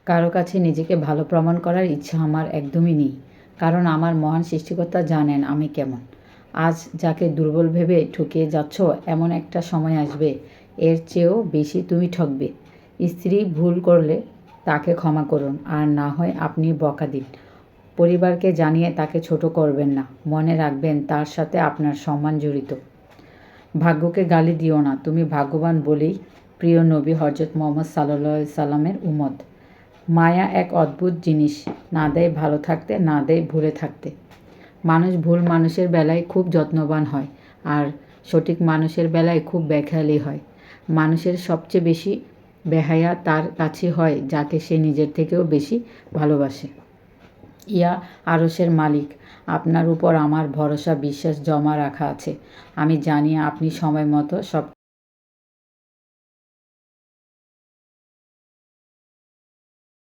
কারো কাছে নিজেকে ভালো প্রমাণ করার ইচ্ছা আমার একদমই নেই, কারণ আমার মহান সৃষ্টিকর্তা জানেন আমি কেমন। আজ যাকে দুর্বল ভেবে ঠকিয়ে যাচ্ছ, এমন একটা সময় আসবে এর চেয়েও বেশি তুমি ঠকবে। স্ত্রী ভুল করলে তাকে ক্ষমা করুন, আর না হয় আপনি বকা দিন। পরিবারকে জানিয়ে তাকে ছোট করবেন না, মনে রাখবেন তার সাথে আপনার সম্মান জড়িত। ভাগ্যকে গালি দিও না, তুমি ভাগ্যবান বলেই প্রিয় নবী হজরত মোহাম্মদ সাল্লাল্লাহু আলাইহি সাল্লামের উম্মত। মায়া এক অদ্ভুত জিনিস, না দেয় ভালো থাকতে, না দেয় ভুলে থাকতে। মানুষ ভুল মানুষের বেলায় খুব যত্নবান হয়, আর সঠিক মানুষের বেলায় খুব বেখেয়ালি হয়। মানুষের সবচেয়ে বেশি বেহায়া তার কাছে হয় যাকে সে নিজের থেকেও বেশি ভালোবাসে। ইয়া আরশের মালিক, আপনার উপর আমার ভরসা বিশ্বাস জমা রাখা আছে। আমি জানি আপনি সময় মতো সব